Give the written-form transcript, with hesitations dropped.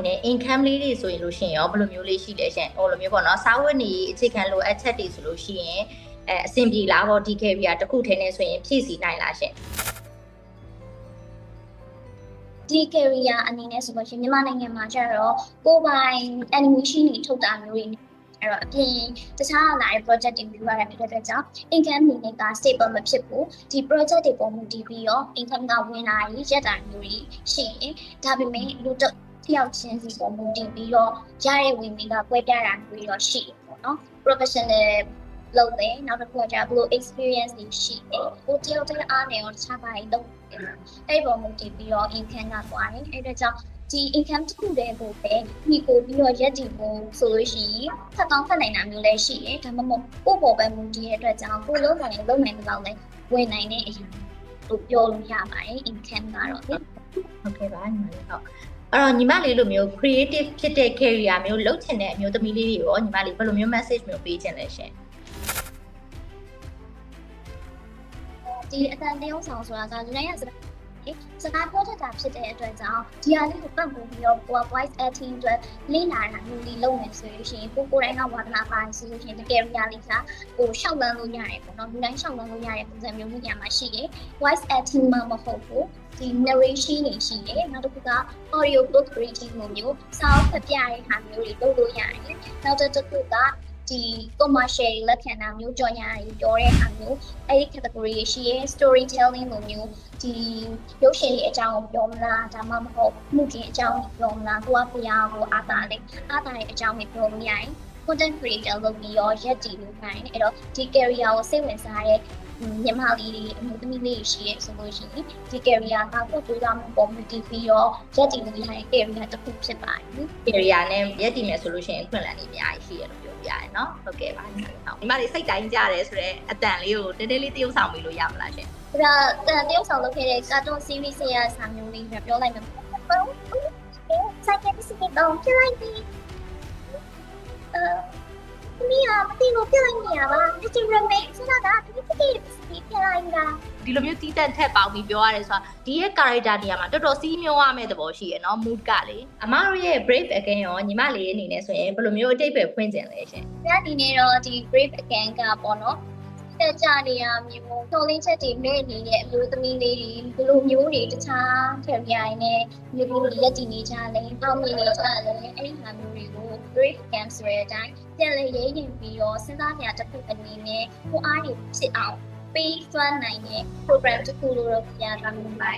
နဲ့ income လေးတွေဆိုရင်လို့ရှိရင်ရောဘယ်လိုမျိုးလေးရှိလဲရှင်ဟိုလိုမျိုးပေါ့နော်စားဝတ်နေအခြေခံလိုအပ်ချက်တွေဆိုလို့ရှိရင်အဆင်ပြေလားပေါ့ဒီ career တစ်ခုထဲနဲ့ဆိုရင်ဖြည့်ဆည်းနိုင်လားရှင်ဒီ career အနေနဲ့ဆိုလို့ရှိရင်မြန်မာနိုင်ငံမှာကျတော့ကိုယ်ပိုင် animation တွေထုတ်တာမျိုးတွေအဲ့တော့အပြင်တခြားလာတဲ့ project တွေပြုရတဲ့ဖြစ်တဲ့အတွက်ကြောင့် income အနေနဲ့က stable မဖြစ်ဘူးဒီ project တွေပေါ်မူတည်ပြီးတော့ income ကဝင်လာရင်ရက်တာမျိုးတွေရှိရင်ဒါပေမဲ့လူတစ်ယောက်ချင်းစီပေါ်မူတည်ပြီးတော့ရတဲ့ဝင်ငွေကကွဲပြားတာမျိုးတွေတော့ရှိတယ်ပေါ့နော် professional လုပ်တယ်နောက်တစ်ခုကကျဘလို့ experience တွေရှိတယ်ကိုတယောက်တည်းအားနေရောတခြားဘာတွေလုပ်တယ်အဲ့ပေါ်မူတည်ပြီးတော့ income ကသွားတယ်အဲ့ဒါကြောင့်ဒီ income တစ်ခုတည်းကိုပဲဒီကိုပြီးတော့ရက်တည်ဖို့ဆိုလို့ရှိရင်ထပ်ကောင်းဖတ်နိုင်တာမျိုးလည်းရှိတယ်ဒါမှမဟုတ်ကိုပေါ်ပဲမူတည်ရတဲ့အတွက်ကြောင့်ကိုလုံးနိုင်လုံးနိုင်တဲ့လောက်လည်းဝင်နိုင်တဲ့အရာကိုပြောလို့ရပါတယ် income ကတော့ဟုတ်ကဲ့ပါညီမလေးဟုတ်အဲ့တော့ညီမလေးလိုမျိုး creative ဖြစ်တဲ့ career မျိုးလုပ်ချင်တဲ့အမျိုးသမီးလေးတွေရောညီမလေးဘယ်လိုမျိုး message မျိုးပေးချင်လဲရှင်ဒီအတန်တရုံဆောင်ဆိုတာကလူတိုင်းရဲ့စကားပြောတတ်တာဖြစ်တဲ့အတွက်ကြောင့်ဒီဟာလေးကိုပတ်ဖို့ပြီးတော့ voice acting အတွက်လေ့လာတာမျိုးလေးလုပ်နေဆိုလို့ရှိရင်ကိုယ်တိုင်ကဝါသနာပါတယ်ဆိုလို့ရှိရင်တကယ်ရလေးကကိုရှောက်လန်းလို့ရတယ်ပေါ့နော်လူတိုင်းရှောက်လန်းလို့ရတဲ့ပုံစံမျိုးမျိုးညမှာရှိတယ် voice acting မှမဟုတ်ဘူးဒီ narration တွေရှိတယ်နောက်တစ်ခုက audio book reading မျိုး sound ဖပြတဲ့ဟာမျိုးတွေလုပ်လို့ရတယ်နောက်တစ်ခုကဒီ commercial လက်ခံတာမျိုးကြော်ညာတွေပြောတဲ့ဟာမျိုးအဲ့ဒီ category ရှိရဲ storytelling လိုမျိုးဒီရုပ်ရှင်တွေအကြောင်းပြောမလားဒါမှမဟုတ်မှုကြီးအကြောင်းပြောမလားကိုကဖျားကိုအားတာတဲ့အကြောင်းတွေပြောလို့ရတယ် content creator လုပ်ပြီးတော့ရက်တည်လို့ခိုင်းအဲ့တော့ဒီ career ကိုစိတ်ဝင်စားတဲ့မြန်မာလေးတွေအမျိုးသမီးလေးတွေရှိရဲဆိုလို့ရှိရင်ဒီ career ကကိုယ်တွေ့ရမှုပုံတည်ပြီးတော့ရက်တည်လို့ရတဲ့ career တစ်ခုဖြစ်ပါတယ် career နဲ့ရက်တည်မယ်ဆိုလို့ရှိရင်အခွင့်အလမ်းတွေအများကြီးရှိရလို့ပြောပြရတယ်နော်ဟုတ်ကဲ့ပါညီမလေးစိတ်တိုင်းကြတယ်ဆိုတော့အတန်လေးကိုတည်းလေးတရုပ်ဆောင်ပြီးလို့ရမလားရှင်ဒါတရုပ်ဆောင်လုပ်ခဲ့တဲ့ cartoon series ရဲ့စာမျိုးလေးပြောလိုက်မယ်စိုက်ခဲ့တဲ့စိတ်တော့ပြလိုက်ပြီမီးမသိလို့ပြလိုက်နေရပါဒီ remake ဆိုတာကဒီပြလိုက်တာဒီလိုမျိုးတီးတန့်ထက်ပေါင်းပြီးပြောရတယ်ဆိုတာဒီရဲ့ character နေရာမှာတော်တော်စီးမျောရမယ့်သဘောရှိရနော် mood ကလေအမတို့ရဲ့ brave again ရောညီမလေးအနေနဲ့ဆိုရင်ဘယ်လိုမျိုးအတိတ်ပဲဖွင့်ကျင်လဲရှင်။ဒါဒီနေ့တော့ဒီ brave again ကပေါ့နော်။တက်ကြနေရမျိုးတော်လင်းချက်တွေမဲ့နေတဲ့အမျိုးသမီးလေးတွေဘလိုမျိုးတွေတခြား career နဲ့မျိုးတွေရက်တည်နေကြလဲ။အောင်မြင်နေကြလဲအဲ့ဒီဟာမျိုးတွေကို brave again ဆိုတဲ့အတိုင်းပြန်လဲရေးရင်ပြီးတော့စဉ်းစားကြတစ်ခုအနေနဲ့ကိုအားတွေဖြစ်အောင်ပေးစွမ်းနိုင်တဲ့ program တစ်ခုလို့တော့ပြရတာမျိုးပါ